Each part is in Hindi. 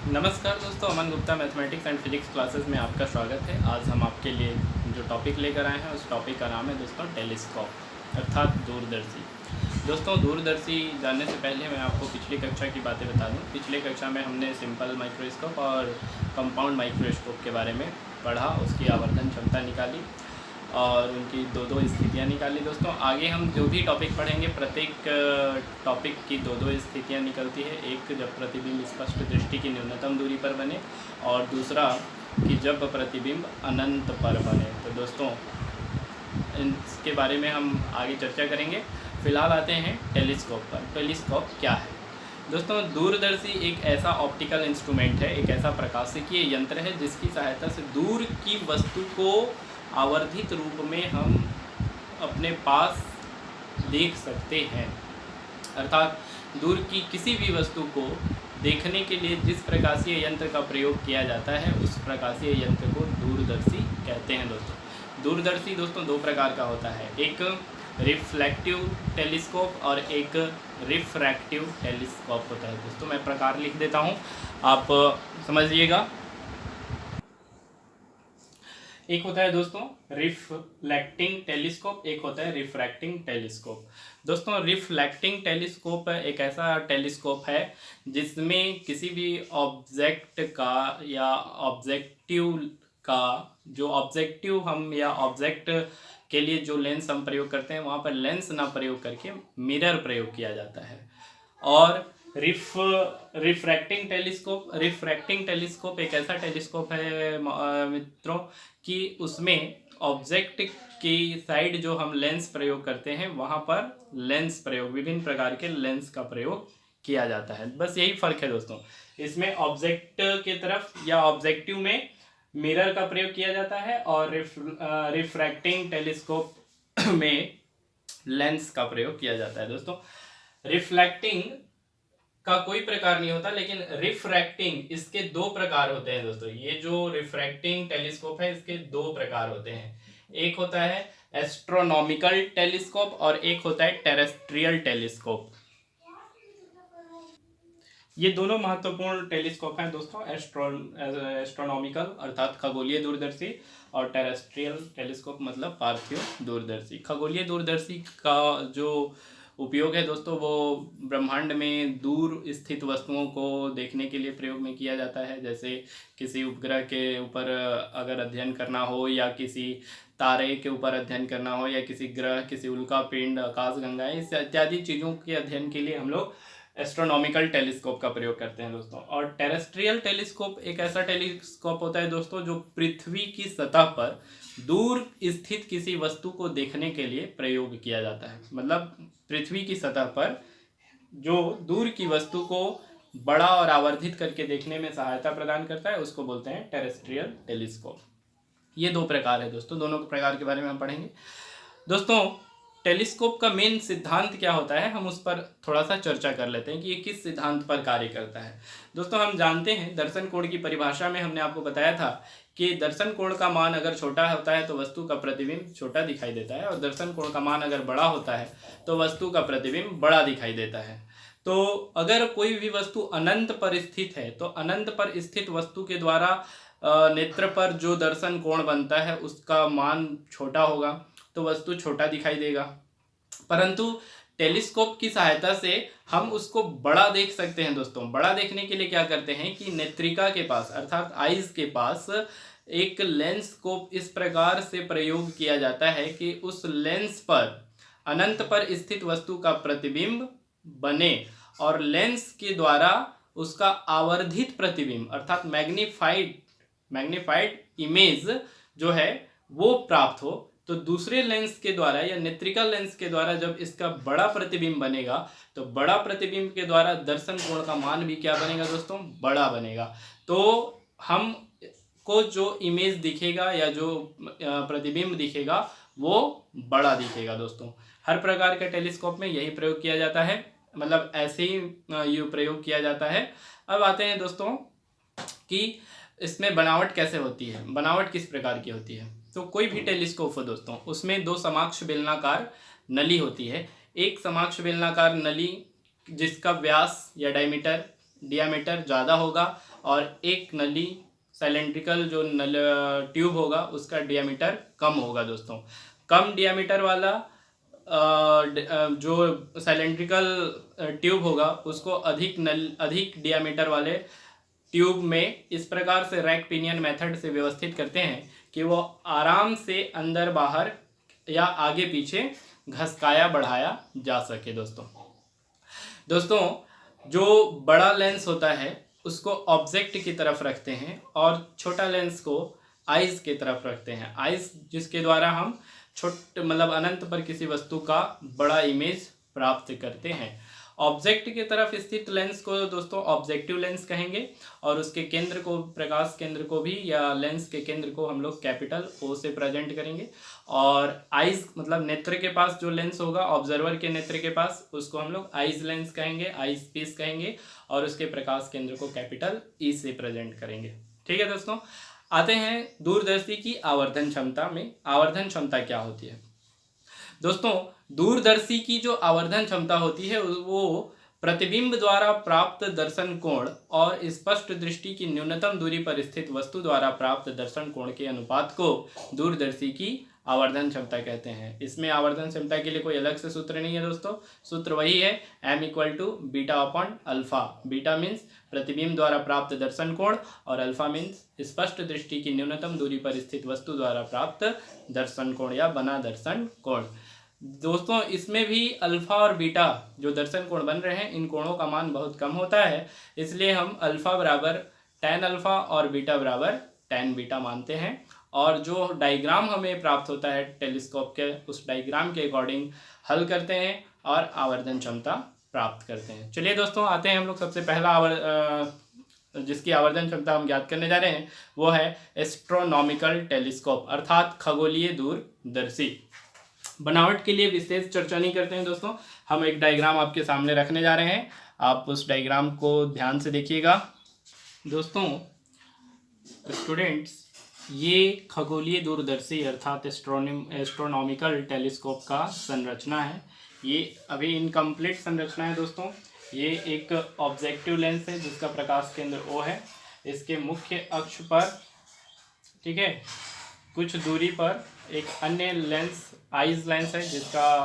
नमस्कार दोस्तों, Aman Gupta mathematics and physics classes में आपका स्वागत है। आज हम आपके लिए जो टॉपिक लेकर आए हैं उस टॉपिक का नाम है दोस्तों टेलीस्कोप अर्थात दूरदर्शी। दोस्तों, दूरदर्शी जानने से पहले मैं आपको पिछली कक्षा की बातें बता दूं। पिछली कक्षा में हमने सिंपल माइक्रोस्कोप और कंपाउंड माइक्रोस्कोप के बारे में पढ़ा, उसकी आवर्धन क्षमता निकाली और उनकी दो दो स्थितियाँ निकाली। दोस्तों, आगे हम जो भी टॉपिक पढ़ेंगे प्रत्येक टॉपिक की दो दो स्थितियाँ निकलती है। एक, जब प्रतिबिंब स्पष्ट दृष्टि की न्यूनतम दूरी पर बने, और दूसरा कि जब प्रतिबिंब अनंत पर बने। तो दोस्तों, इसके बारे में हम आगे चर्चा करेंगे। फिलहाल आते हैं टेलीस्कोप पर। टेलीस्कोप क्या है दोस्तों? दूरदर्शी एक ऐसा ऑप्टिकल इंस्ट्रूमेंट है, एक ऐसा प्रकाशिकीय यंत्र है जिसकी सहायता से दूर की वस्तु को आवर्धित रूप में हम अपने पास देख सकते हैं। अर्थात दूर की किसी भी वस्तु को देखने के लिए जिस प्रकाशीय यंत्र का प्रयोग किया जाता है उस प्रकाशीय यंत्र को दूरदर्शी कहते हैं। दूरदर्शी दोस्तों दो प्रकार का होता है, एक रिफ्लेक्टिव टेलीस्कोप और एक रिफ्रैक्टिव टेलीस्कोप होता है। दोस्तों, मैं प्रकार लिख देता हूँ, आप समझिएगा। एक होता है दोस्तों रिफ्लेक्टिंग टेलीस्कोप, एक होता है रिफ्रैक्टिंग टेलीस्कोप। दोस्तों, रिफ्लेक्टिंग टेलीस्कोप एक ऐसा टेलीस्कोप है जिसमें किसी भी ऑब्जेक्ट का या ऑब्जेक्टिव का जो ऑब्जेक्टिव हम या ऑब्जेक्ट के लिए जो लेंस हम प्रयोग करते हैं वहाँ पर लेंस ना प्रयोग करके मिरर प्रयोग किया जाता है। और रिफ्रैक्टिंग टेलीस्कोप एक ऐसा टेलीस्कोप है मित्रों कि उसमें ऑब्जेक्ट की साइड जो हम लेंस प्रयोग करते हैं वहाँ पर लेंस प्रयोग, विभिन्न प्रकार के लेंस का प्रयोग किया जाता है। बस यही फ़र्क है दोस्तों, इसमें ऑब्जेक्ट के तरफ या ऑब्जेक्टिव में मिरर का प्रयोग किया जाता है और रिफ्रैक्टिंग टेलीस्कोप में लेंस का प्रयोग किया जाता है। दोस्तों, रिफ्लेक्टिंग का कोई प्रकार नहीं होता, लेकिन रिफ्रैक्टिंग इसके दो प्रकार होते हैं। दोस्तों, ये जो रिफ्रैक्टिंग टेलीस्कोप है इसके दो प्रकार होते हैं, एक होता है एस्ट्रोनॉमिकल टेलीस्कोप और एक होता है टेरेस्ट्रियल टेलीस्कोप। ये दोनों महत्वपूर्ण टेलीस्कोप हैं दोस्तों, एस्ट्रोनॉमिकल अर्थात खगोलीय दूरदर्शी और टेरेस्ट्रियल टेलीस्कोप मतलब पार्थिव दूरदर्शी। खगोलीय दूरदर्शी का जो उपयोग है दोस्तों वो ब्रह्मांड में दूर स्थित वस्तुओं को देखने के लिए प्रयोग में किया जाता है। जैसे किसी उपग्रह के ऊपर अगर अध्ययन करना हो या किसी तारे के ऊपर अध्ययन करना हो या किसी ग्रह, किसी उल्का पिंड, आकाशगंगाएं, इस इत्यादि चीज़ों के अध्ययन के लिए हम लोग एस्ट्रोनॉमिकल टेलीस्कोप का प्रयोग करते हैं दोस्तों। और टेरेस्ट्रियल टेलीस्कोप एक ऐसा टेलीस्कोप होता है दोस्तों जो पृथ्वी की सतह पर दूर स्थित किसी वस्तु को देखने के लिए प्रयोग किया जाता है। मतलब पृथ्वी की सतह पर जो दूर की वस्तु को बड़ा और आवर्धित करके देखने में सहायता प्रदान करता है उसको बोलते हैं टेरेस्ट्रियल टेलीस्कोप। ये दो प्रकार है दोस्तों, दोनों प्रकार के बारे में हम पढ़ेंगे। दोस्तों, टेलीस्कोप का मेन सिद्धांत क्या होता है हम उस पर थोड़ा सा चर्चा कर लेते हैं कि ये किस सिद्धांत पर कार्य करता है। दोस्तों, हम जानते हैं दर्शन कोण की परिभाषा में हमने आपको बताया था कि दर्शन कोण का मान अगर छोटा होता है तो वस्तु का प्रतिबिंब छोटा दिखाई देता है, और दर्शन कोण का मान अगर बड़ा होता है तो वस्तु का प्रतिबिंब बड़ा दिखाई देता है। तो अगर कोई भी वस्तु अनंत पर स्थित है तो अनंत पर स्थित वस्तु के द्वारा नेत्र पर जो दर्शन कोण बनता है उसका मान छोटा होगा तो वस्तु छोटा दिखाई देगा। परंतु टेलीस्कोप की सहायता से हम उसको बड़ा देख सकते हैं। दोस्तों, बड़ा देखने के लिए क्या करते हैं कि नेत्रिका के पास अर्थात आइज के पास एक लेंस को इस प्रकार से प्रयोग किया जाता है कि उस लेंस पर अनंत पर स्थित वस्तु का प्रतिबिंब बने और लेंस के द्वारा उसका आवर्धित प्रतिबिंब अर्थात मैग्नीफाइड इमेज जो है वो प्राप्त हो। तो दूसरे लेंस के द्वारा या नेत्रिका लेंस के द्वारा जब इसका बड़ा प्रतिबिंब बनेगा तो बड़ा प्रतिबिंब के द्वारा दर्शन कोण का मान भी क्या बनेगा दोस्तों? बड़ा बनेगा। तो हम को जो इमेज दिखेगा या जो प्रतिबिंब दिखेगा वो बड़ा दिखेगा। दोस्तों, हर प्रकार के टेलीस्कोप में यही प्रयोग किया जाता है, मतलब ऐसे ही ये प्रयोग किया जाता है। अब आते हैं दोस्तों कि इसमें बनावट कैसे होती है, बनावट किस प्रकार की होती है। तो कोई भी टेलीस्कोप हो दोस्तों उसमें दो समाक्ष बेलनाकार नली होती है। एक समाक्ष बेलनाकार नली जिसका व्यास या डियामीटर ज़्यादा होगा और एक नली सिलेंड्रिकल जो ट्यूब होगा उसका डियामीटर कम होगा दोस्तों। कम डियामीटर वाला जो सिलेंड्रिकल ट्यूब होगा उसको अधिक डियामीटर वाले ट्यूब में इस प्रकार से रैक पिनियन मेथड से व्यवस्थित करते हैं कि वो आराम से अंदर बाहर या आगे पीछे घसकाया बढ़ाया जा सके दोस्तों जो बड़ा लेंस होता है उसको ऑब्जेक्ट की तरफ रखते हैं और छोटा लेंस को आइज की तरफ रखते हैं। आइज जिसके द्वारा हम मतलब अनंत पर किसी वस्तु का बड़ा इमेज प्राप्त करते हैं। ऑब्जेक्ट की तरफ स्थित लेंस को दोस्तों ऑब्जेक्टिव लेंस कहेंगे और उसके केंद्र को, प्रकाश केंद्र को भी या लेंस के केंद्र को हम लोग कैपिटल ओ से प्रेजेंट करेंगे। और आइज मतलब नेत्र के पास जो लेंस होगा ऑब्जर्वर के नेत्र के पास, उसको हम लोग आइज लेंस कहेंगे, आइज पीस कहेंगे और उसके प्रकाश केंद्र को कैपिटल ई से प्रेजेंट करेंगे। ठीक है दोस्तों, आते हैं दूरदर्शी की आवर्धन क्षमता में। आवर्धन क्षमता क्या होती है दोस्तों? दूरदर्शी की जो आवर्धन क्षमता होती है वो प्रतिबिंब द्वारा प्राप्त दर्शन कोण और स्पष्ट दृष्टि की न्यूनतम दूरी पर स्थित वस्तु द्वारा प्राप्त दर्शन कोण के अनुपात को दूरदर्शी की आवर्धन क्षमता कहते हैं। इसमें आवर्धन क्षमता के लिए कोई अलग से सूत्र नहीं है दोस्तों, सूत्र वही है m beta upon alpha. Beta means प्रतिबिंब द्वारा प्राप्त दर्शन कोण और अल्फा मीन्स स्पष्ट दृष्टि की न्यूनतम दूरी पर स्थित वस्तु द्वारा प्राप्त दर्शन कोण या बना दर्शन कोण। दोस्तों इसमें भी अल्फा और बीटा जो दर्शन कोण बन रहे हैं इन कोणों का मान बहुत कम होता है, इसलिए हम अल्फा बराबर tan अल्फा और बीटा बराबर tan बीटा मानते हैं। और जो डायग्राम हमें प्राप्त होता है टेलीस्कोप के, उस डायग्राम के अकॉर्डिंग हल करते हैं और आवर्धन क्षमता प्राप्त करते हैं। चलिए दोस्तों आते हैं हम लोग सबसे पहला जिसकी आवर्धन क्षमता हम ज्ञात करने जा रहे हैं वो है एस्ट्रोनॉमिकल टेलीस्कोप अर्थात खगोलीय दूरदर्शी। बनावट के लिए विशेष चर्चा नहीं करते हैं दोस्तों, हम एक डायग्राम आपके सामने रखने जा रहे हैं, आप उस डायग्राम को ध्यान से देखिएगा। दोस्तों स्टूडेंट्स ये खगोलीय दूरदर्शी अर्थात एस्ट्रोनॉमिकल टेलीस्कोप का संरचना है। ये अभी इनकम्प्लीट संरचना है दोस्तों। ये एक ऑब्जेक्टिव लेंस है जिसका प्रकाश केंद्र O है। इसके मुख्य अक्ष पर, ठीक है, कुछ दूरी पर एक अन्य लेंस आइज लेंस है जिसका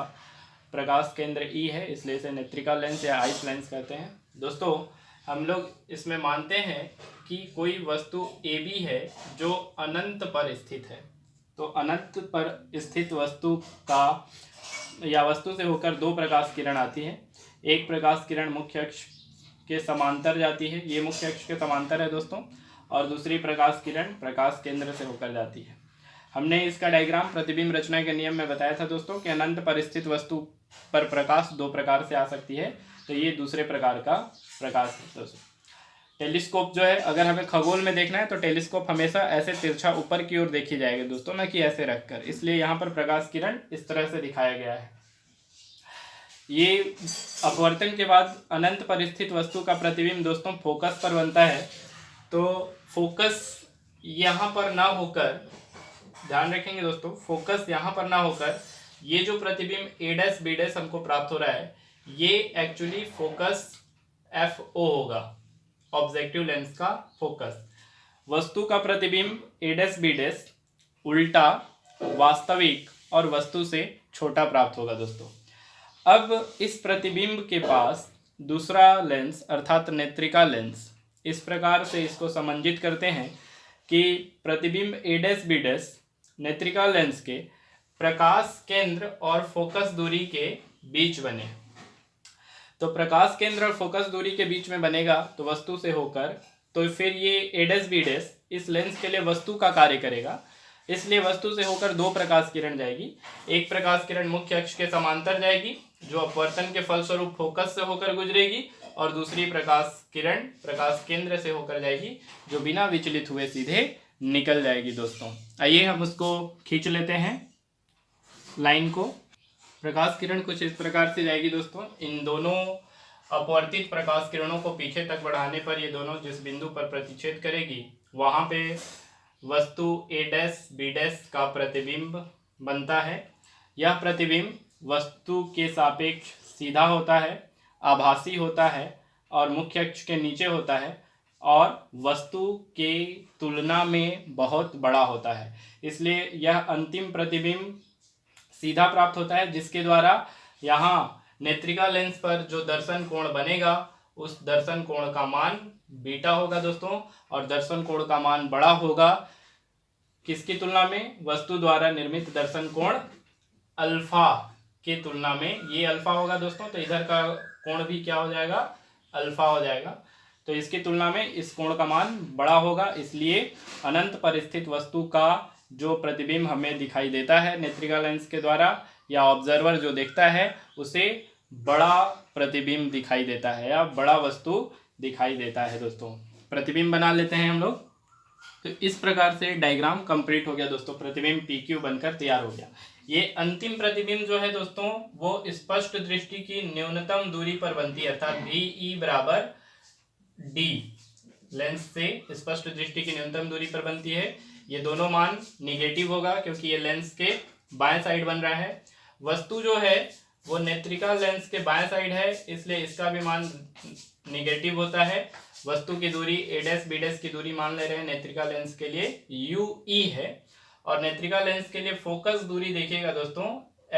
प्रकाश केंद्र E है, इसलिए इसे नेत्रिका लेंस या आइज लेंस कहते हैं। दोस्तों हम लोग इसमें मानते हैं कि कोई वस्तु AB है जो अनंत पर स्थित है। तो अनंत पर स्थित वस्तु का या वस्तु से होकर दो प्रकाश किरण आती है। एक प्रकाश किरण मुख्य अक्ष के समांतर जाती है, ये मुख्य अक्ष के समांतर है दोस्तों, और दूसरी प्रकाश किरण प्रकाश केंद्र से होकर जाती है। हमने इसका डायग्राम प्रतिबिंब रचना के नियम में बताया था दोस्तों कि अनंत पर स्थित वस्तु पर प्रकाश दो प्रकार से आ सकती है, तो ये दूसरे प्रकार का प्रकाश है दोस्तों। टेलीस्कोप जो है, अगर हमें खगोल में देखना है तो टेलीस्कोप हमेशा ऐसे तिरछा ऊपर की ओर देखी जाएगी दोस्तों, ना कि ऐसे रखकर, इसलिए यहाँ पर प्रकाश किरण इस तरह से दिखाया गया है। ये अपवर्तन के बाद अनंत पर स्थित वस्तु का प्रतिबिंब दोस्तों फोकस पर बनता है। तो फोकस यहाँ पर ना होकर, ध्यान रखेंगे दोस्तों, फोकस यहाँ पर ना होकर ये जो प्रतिबिंब A' B' हमको प्राप्त हो रहा है ये एक्चुअली फोकस FO होगा, ऑब्जेक्टिव लेंस का फोकस। वस्तु का प्रतिबिंब A' B' उल्टा, वास्तविक और वस्तु से छोटा प्राप्त होगा दोस्तों। अब इस प्रतिबिंब के पास दूसरा लेंस अर्थात नेत्रिका लेंस, इस प्रकार से इसको समंजित करते हैं कि प्रतिबिंब A' B' नेत्रिका लेंस के प्रकाश केंद्र और फोकस दूरी के बीच बने। तो प्रकाश केंद्र और फोकस दूरी के बीच में बनेगा तो वस्तु से होकर, तो फिर ये A' B' इस लेंस के लिए वस्तु का कार्य करेगा, इसलिए वस्तु से होकर दो प्रकाश किरण जाएगी। एक प्रकाश किरण मुख्य अक्ष के समांतर जाएगी जो अपवर्तन के फलस्वरूप फोकस से होकर गुजरेगी, और दूसरी प्रकाश किरण प्रकाश केंद्र से होकर जाएगी जो बिना विचलित हुए सीधे निकल जाएगी दोस्तों। आइए हम उसको खींच लेते हैं लाइन को। प्रकाश किरण कुछ इस प्रकार से जाएगी दोस्तों। इन दोनों अपवर्तित प्रकाश किरणों को पीछे तक बढ़ाने पर ये दोनों जिस बिंदु पर प्रतिच्छेद करेगी वहाँ पे वस्तु A' B' का प्रतिबिंब बनता है। यह प्रतिबिंब वस्तु के सापेक्ष सीधा होता है, आभासी होता है और मुख्य अक्ष के नीचे होता है, और वस्तु के तुलना में बहुत बड़ा होता है, इसलिए यह अंतिम प्रतिबिंब सीधा प्राप्त होता है, जिसके द्वारा यहाँ नेत्रिका लेंस पर जो दर्शन कोण बनेगा उस दर्शन कोण का मान बीटा होगा दोस्तों, और दर्शन कोण का मान बड़ा होगा किसकी तुलना में, वस्तु द्वारा निर्मित दर्शन कोण अल्फा की तुलना में। ये अल्फा होगा दोस्तों, तो इधर का कोण भी क्या हो जाएगा, अल्फा हो जाएगा। तो इसकी तुलना में इस कोण का मान बड़ा होगा, इसलिए अनंत पर स्थित वस्तु का जो प्रतिबिंब हमें दिखाई देता है नेत्रिका लेंस के द्वारा, या ऑब्जर्वर जो देखता है उसे बड़ा प्रतिबिंब दिखाई देता है या बड़ा वस्तु दिखाई देता है दोस्तों। प्रतिबिंब बना लेते हैं हम लोग। तो इस प्रकार से डायग्राम कंप्लीट हो गया दोस्तों, प्रतिबिंब PQ बनकर तैयार हो गया। ये अंतिम प्रतिबिंब जो है दोस्तों वो स्पष्ट दृष्टि की न्यूनतम दूरी पर बनती है, अर्थात VE बराबर D, लेंस से स्पष्ट दृष्टि की न्यूनतम दूरी पर बनती है। ये दोनों मान निगेटिव होगा क्योंकि ये लेंस के बाएं साइड बन रहा है। वस्तु जो है वो नेत्रिका लेंस के बाएं साइड है, इसलिए इसका भी मान निगेटिव होता है। वस्तु की दूरी A' B' की दूरी मान ले रहे हैं नेत्रिका लेंस के लिए UE है, और नेत्रिका लेंस के लिए फोकस दूरी देखिएगा दोस्तों,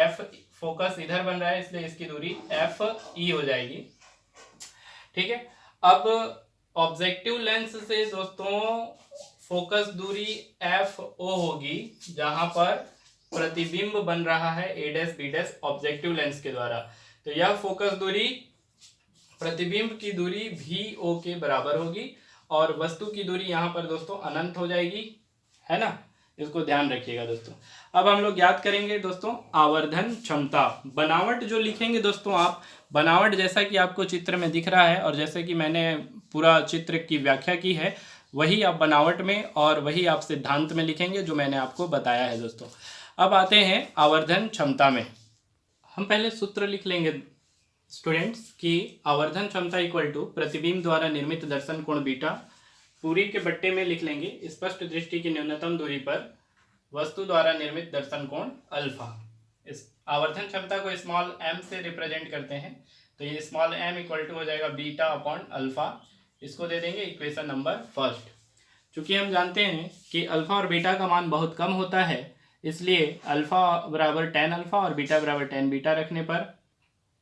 F फोकस इधर बन रहा है इसलिए इसकी दूरी FE हो जाएगी। ठीक है, अब ऑब्जेक्टिव लेंस से दोस्तों फोकस दूरी FO होगी, जहां पर प्रतिबिंब बन रहा है A' B' ऑब्जेक्टिव लेंस के द्वारा। तो यह फोकस दूरी प्रतिबिंब की दूरी VO के बराबर होगी, और वस्तु की दूरी यहाँ पर दोस्तों अनंत हो जाएगी, है ना, इसको ध्यान रखिएगा दोस्तों। अब हम लोग याद करेंगे दोस्तों आवर्धन क्षमता। बनावट जो लिखेंगे दोस्तों आप, बनावट जैसा कि आपको चित्र में दिख रहा है और जैसे कि मैंने पूरा चित्र की व्याख्या की है, वही आप बनावट में और वही आप सिद्धांत में लिखेंगे जो मैंने आपको बताया है दोस्तों। अब आते हैं आवर्धन क्षमता में। हम पहले सूत्र लिख लेंगे स्टूडेंट्स कि आवर्धन क्षमता इक्वल टू प्रतिबिंब द्वारा निर्मित दर्शन कोण बीटा, पूरी के बट्टे में लिख लेंगे स्पष्ट दृष्टि की न्यूनतम दूरी पर वस्तु द्वारा निर्मित दर्शन कोण अल्फा। इस आवर्धन क्षमता को स्मॉल m से रिप्रेजेंट करते हैं, तो ये स्मॉल m इक्वल टू हो जाएगा बीटा अपॉन अल्फा। इसको दे देंगे इक्वेशन नंबर फर्स्ट। चूंकि हम जानते हैं कि अल्फा और बीटा का मान बहुत कम होता है, इसलिए अल्फा बराबर tan अल्फा और बीटा बराबर tan बीटा रखने पर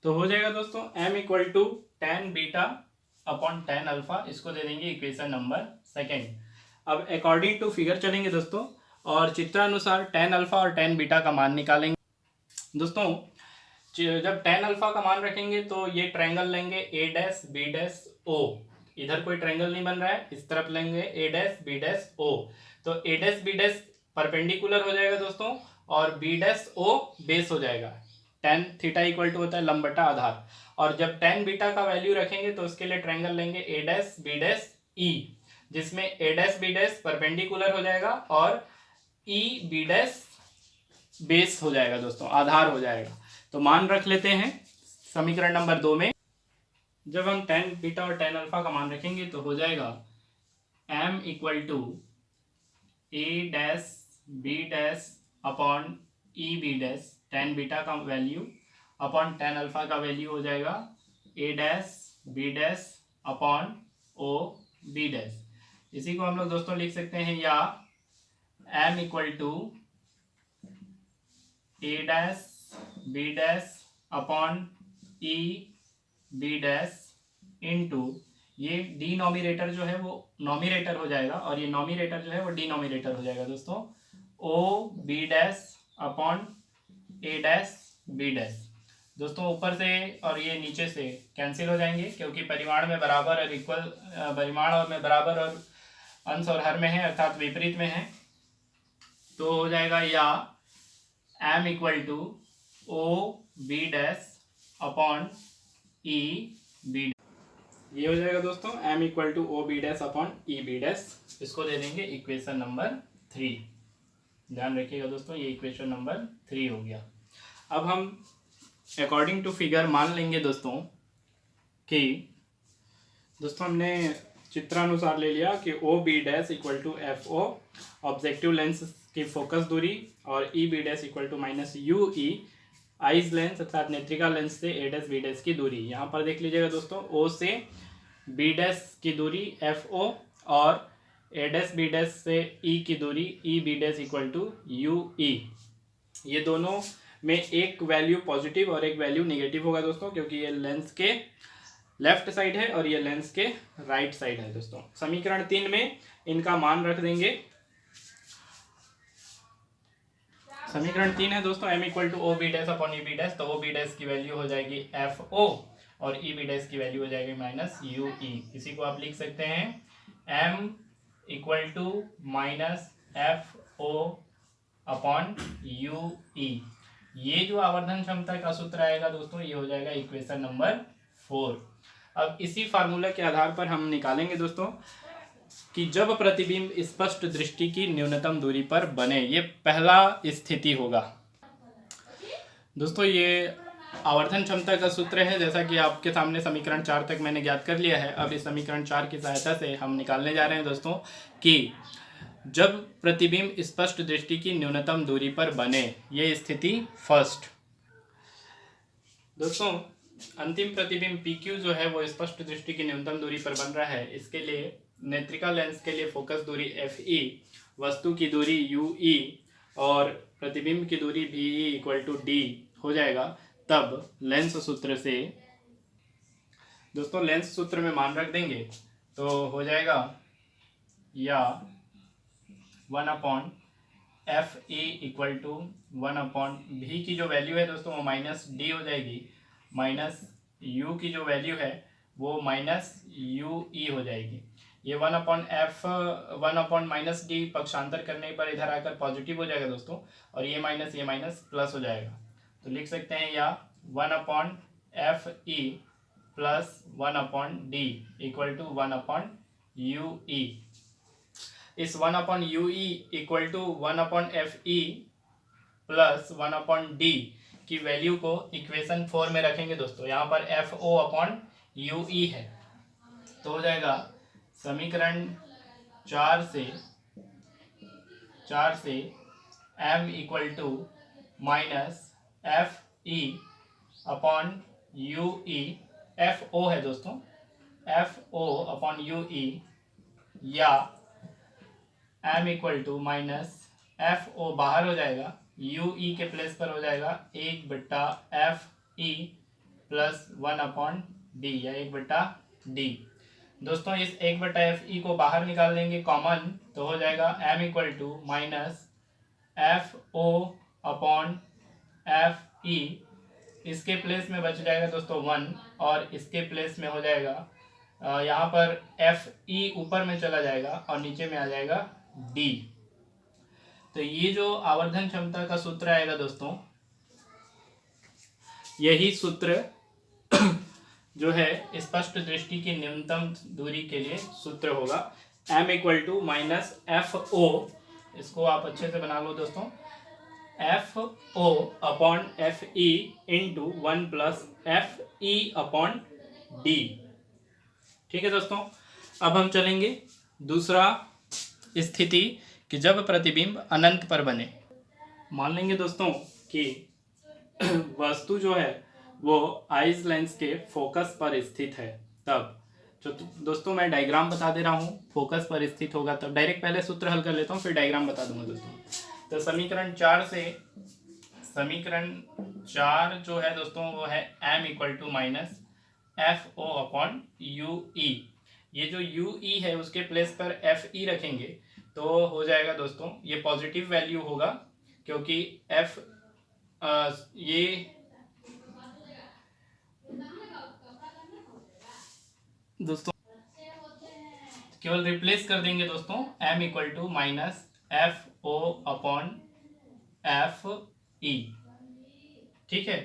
तो हो जाएगा दोस्तों m equal to tan beta upon tan alpha. इसको दे देंगे इक्वेशन नंबर सेकेंड। अब अकॉर्डिंग टू फिगर चलेंगे दोस्तों और चित्रानुसार tan अल्फा और tan बीटा का मान निकालेंगे दोस्तों। जब tan अल्फा का मान रखेंगे तो ये ट्रायंगल लेंगे A' B' O, इधर कोई ट्रायंगल नहीं बन रहा है, इस तरफ लेंगे A' B' O, तो A' B' परपेंडिकुलर हो जाएगा दोस्तों और B' O बेस हो जाएगा। tan थीटा इक्वल टू होता है लंब बटा आधार, और जब tan बीटा का वैल्यू रखेंगे तो उसके लिए ट्रायंगल लेंगे A' B' E, जिसमें A' B' परपेंडिकुलर हो जाएगा और E B' बेस हो जाएगा दोस्तों, आधार हो जाएगा। तो मान रख लेते हैं समीकरण नंबर 2 में। जब हम tan बीटा और tan अल्फा का मान रखेंगे तो हो जाएगा m equal to A' B' upon E B', tan beta का वैल्यू अपॉन tan अल्फा का वैल्यू हो जाएगा A' B' upon O B'। इसी को हम लोग दोस्तों लिख सकते हैं या m equal to A' B' upon E B' into ये डिनोमिनेटर जो है वो नॉमिनेटर हो जाएगा और ये नॉमिनेटर जो है वो डिनोमिनेटर हो जाएगा दोस्तों O B' upon A' B'। दोस्तों ऊपर से और ये नीचे से कैंसिल हो जाएंगे क्योंकि परिमाण में बराबर और इक्वल, परिमाण और में बराबर और अंश और हर में है अर्थात विपरीत में है, तो हो जाएगा या m equal to O B' upon E B'। ये हो जाएगा दोस्तों m equal to O B' upon E B'। इसको दे देंगे इक्वेशन नंबर 3। ध्यान रखिएगा दोस्तों ये इक्वेशन नंबर 3 हो गया। अब हम अकॉर्डिंग टू फिगर मान लेंगे दोस्तों कि दोस्तों हमने चित्रानुसार ले लिया कि O B' equal to FO objective lens की फोकस दूरी और E B' equal to minus UE eyes lens अर्थात नेत्रिका लेंस से A' B' की दूरी। यहाँ पर देख लीजिएगा दोस्तों O से बी डैश की दूरी एफ ओ और ए डैश बी डैश से ई की दूरी E B dash equal to U E. ये दोनों में एक वैल्यू पॉजिटिव और एक वैल्यू नेगेटिव होगा दोस्तों, क्योंकि ये लेंस के लेफ्ट साइड है और ये लेंस के राइट साइड है दोस्तों। समीकरण 3 में इनका मान रख देंगे। समीकरण 3 है दोस्तों m equal to O B dash upon E B dash. तो ओ बी डैश की वैल्यू हो जाएगी एफ ओ और ई बी डैश की वैल्यू हो जाएगी माइनस यू ई। इसी को आप लिख सकते हैं m equal to minus F O upon U E. ये जो आवर्धन क्षमता का सूत्र आएगा दोस्तों, ये हो जाएगा इक्वेशन नंबर 4। अब इसी फार्मूला के आधार पर हम निकालेंगे दोस्तों कि जब प्रतिबिंब स्पष्ट दृष्टि की न्यूनतम दूरी पर बने, ये पहला स्थिति होगा दोस्तों। ये आवर्धन क्षमता का सूत्र है, जैसा कि आपके सामने समीकरण 4 तक मैंने ज्ञात कर लिया है। अब इस समीकरण 4 की सहायता से हम निकालने जा रहे हैं दोस्तों कि जब प्रतिबिंब स्पष्ट दृष्टि की न्यूनतम दूरी पर बने, ये स्थिति फर्स्ट। दोस्तों अंतिम प्रतिबिंब PQ जो है वो स्पष्ट दृष्टि की न्यूनतम दूरी पर बन रहा है। इसके लिए नेत्रिका लेंस के लिए फोकस दूरी FE, वस्तु की दूरी UE और प्रतिबिंब की दूरी BE इक्वल टू D हो जाएगा। तब लेंस सूत्र से दोस्तों लेंस सूत्र में मान रख देंगे तो हो जाएगा या 1 upon FE equal to 1 upon B की जो वैल्यू है दोस्तों वो माइनस D हो जाएगी, माइनस U की जो वैल्यू है वो माइनस UE हो जाएगी। ये 1 अपॉन माइनस D पक्षांतर करने पर इधर आकर पॉजिटिव हो जाएगा दोस्तों, और ये माइनस प्लस हो जाएगा। तो लिख सकते हैं या 1 upon FE plus 1 upon D equal to 1 upon UE। इस 1 upon UE equal to 1 upon FE plus 1 upon D की वैल्यू को इक्वेशन 4 में रखेंगे दोस्तों। यहाँ पर FO अपॉन UE है, तो हो जाएगा समीकरण 4 से m equal to minus FE upon UE, FO है दोस्तों, FO अपॉन UE या m equal to minus FO बाहर हो जाएगा, UE के प्लेस पर हो जाएगा 1/FE प्लस 1 अपॉन D या 1/D। दोस्तों इस 1/FE को बाहर निकाल देंगे कॉमन, तो हो जाएगा m equal to minus FO upon FE। इसके प्लेस में बच जाएगा दोस्तों 1 और इसके प्लेस में हो जाएगा यहाँ पर FE ऊपर में चला जाएगा और नीचे में आ जाएगा D। तो ये जो आवर्धन क्षमता का सूत्र आएगा दोस्तों, यही सूत्र जो है स्पष्ट दृष्टि की न्यूनतम दूरी के लिए सूत्र होगा। m equal to minus FO, इसको आप अच्छे से बना लो दोस्तों, FO upon FE into 1 plus FE upon D। ठीक है दोस्तों, अब हम चलेंगे दूसरा स्थिति कि जब प्रतिबिंब अनंत पर बने। मान लेंगे दोस्तों कि वस्तु जो है वो आइज लेंस के फोकस पर स्थित है। तब जो दोस्तों मैं डायग्राम बता दे रहा हूँ, फोकस पर स्थित होगा तब डायरेक्ट पहले सूत्र हल कर लेता हूँ, फिर डायग्राम बता दूंगा दोस्तों। तो समीकरण 4 जो है दोस्तों वो है m equal to minus FO upon UE। ये जो UE है उसके प्लेस पर FE रखेंगे तो हो जाएगा दोस्तों, ये पॉजिटिव वैल्यू होगा क्योंकि ये दोस्तों केवल रिप्लेस कर देंगे दोस्तों, m equal to minus FO upon FE। ठीक है,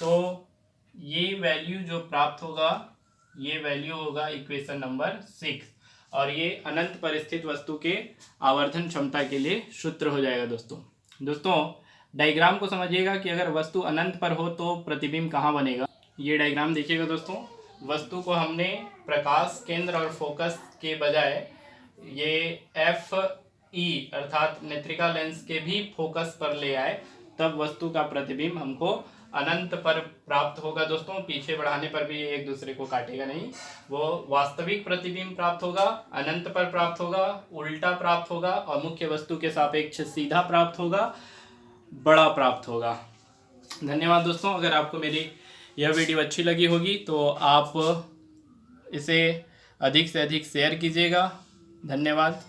तो ये वैल्यू जो प्राप्त होगा ये वैल्यू होगा इक्वेशन नंबर 6, और ये अनंत पर स्थित वस्तु के आवर्धन क्षमता के लिए सूत्र हो जाएगा दोस्तों डायग्राम को समझिएगा कि अगर वस्तु अनंत पर हो तो प्रतिबिंब कहाँ बनेगा। ये डायग्राम देखिएगा दोस्तों, वस्तु को हमने प्रकाश केंद्र और फोकस के बजाय ये FE अर्थात नेत्रिका लेंस के भी फोकस पर ले आए, तब वस्तु का प्रतिबिंब हमको अनंत पर प्राप्त होगा दोस्तों, पीछे बढ़ाने पर भी एक दूसरे को काटेगा नहीं। वो वास्तविक प्रतिबिंब प्राप्त होगा, अनंत पर प्राप्त होगा, उल्टा प्राप्त होगा और मुख्य वस्तु के सापेक्ष सीधा प्राप्त होगा, बड़ा प्राप्त होगा। धन्यवाद दोस्तों। अगर आपको मेरी यह वीडियो अच्छी लगी होगी तो आप इसे अधिक से अधिक शेयर कीजिएगा। धन्यवाद।